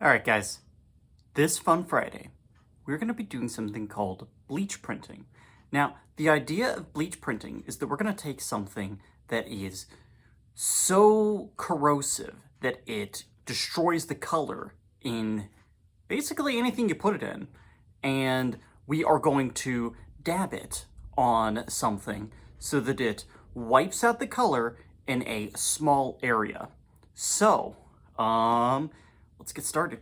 Alright guys, this Fun Friday, we're going to be doing something called bleach printing. Now, the idea of bleach printing is that we're going to take something that is so corrosive that it destroys the color in basically anything you put it in, and we are going to dab it on something so that it wipes out the color in a small area. So, let's get started.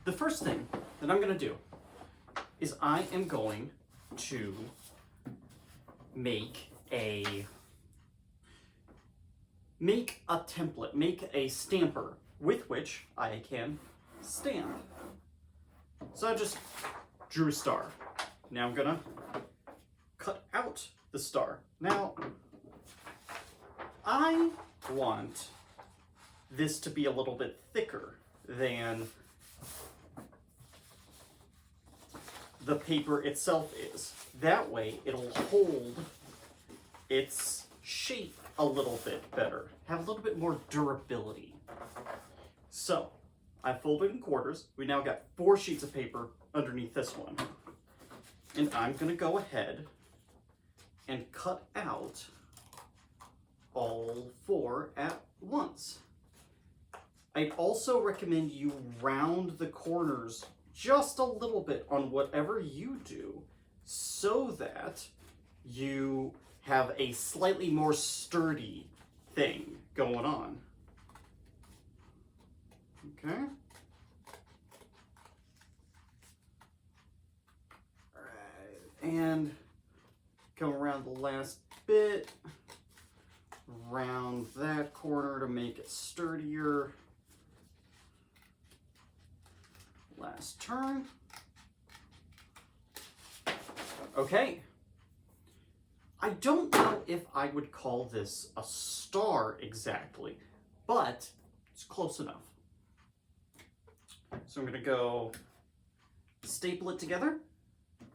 The first thing that I'm going to do is I am going to make a template, make a stamper with which I can stamp. So I just drew a star. Now I'm gonna cut out the star. Now, I want this to be a little bit thicker than the paper itself is. That way it'll hold its shape a little bit better, have a little bit more durability. So I folded in quarters. We now got 4 sheets of paper underneath this one. And I'm gonna go ahead and cut out all 4 at once. I'd also recommend you round the corners just a little bit on whatever you do so that you have a slightly more sturdy thing going on. Okay. All right, and come around the last bit, round that corner to make it sturdier. Last turn. Okay. I don't know if I would call this a star exactly, but it's close enough. So I'm going to go staple it together.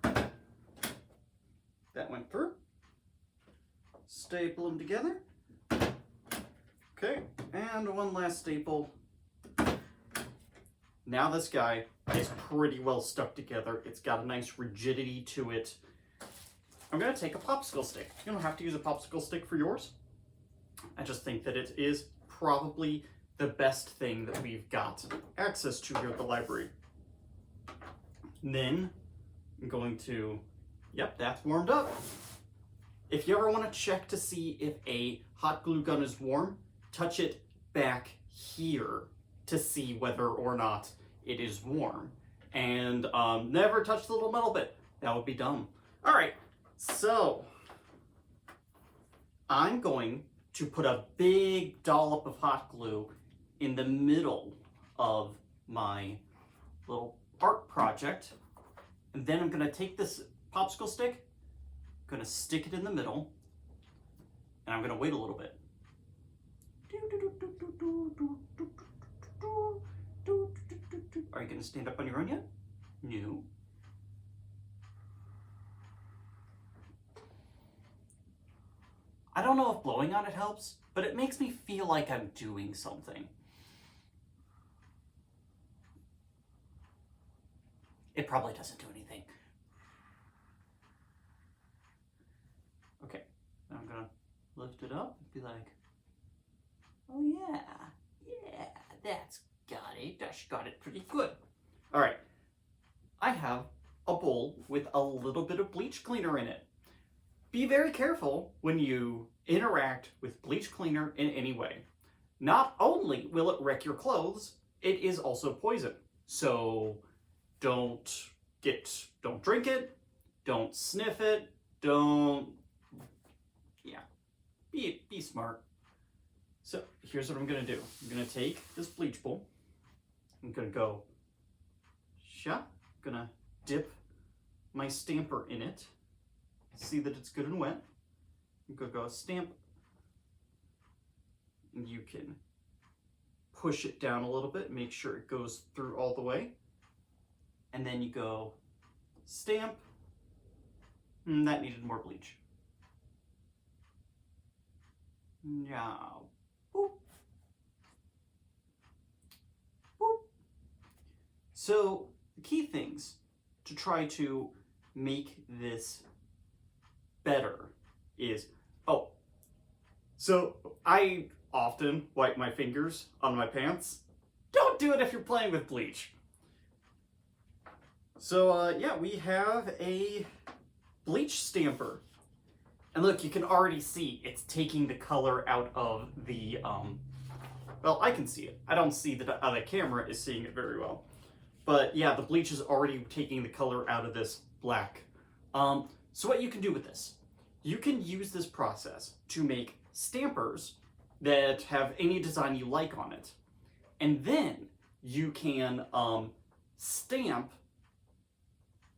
That went through. Staple them together. Okay, and one last staple. Now this guy is pretty well stuck together. It's got a nice rigidity to it. I'm going to take a popsicle stick. You don't have to use a popsicle stick for yours. I just think that it is probably the best thing that we've got access to here at the library. And then I'm going to, yep, that's warmed up. If you ever want to check to see if a hot glue gun is warm, touch it back here to see whether or not it is warm. And never touch the little metal bit. That would be dumb. All right. So, I'm going to put a big dollop of hot glue in the middle of my little art project. And then I'm going to take this popsicle stick, I'm going to stick it in the middle, and I'm going to wait a little bit. Are you going to stand up on your own yet? No. I don't know if blowing on it helps, but it makes me feel like I'm doing something. It probably doesn't do anything. Okay, now I'm gonna lift it up and be like, oh yeah, that's got it. That's got it pretty good. All right, I have a bowl with a little bit of bleach cleaner in it. Be very careful when you interact with bleach cleaner in any way. Not only will it wreck your clothes, it is also poison. So don't drink it, don't sniff it, be smart. So here's what I'm gonna do. I'm gonna take this bleach bowl. I'm gonna go, gonna dip my stamper in it. See that it's good and wet. I'm gonna go stamp, and you can push it down a little bit, make sure it goes through all the way. And then you go stamp. That needed more bleach. Yeah. Boop. Boop. So, the key things to try to make this better is, so I often wipe my fingers on my pants. Don't do it if you're playing with bleach. So, yeah, we have a bleach stamper. And look, you can already see it's taking the color out of the, well, I can see it. I don't see that the camera is seeing it very well. But yeah, the bleach is already taking the color out of this black. So what you can do with this, you can use this process to make stampers that have any design you like on it. And then you can stamp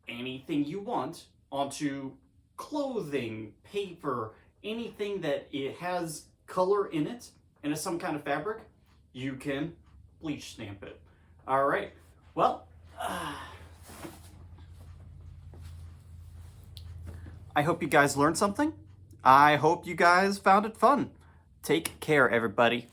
anything you want onto clothing, paper, anything that it has color in it and is some kind of fabric, you can bleach stamp it. All right, well, I hope you guys learned something. I hope you guys found it fun. Take care, everybody.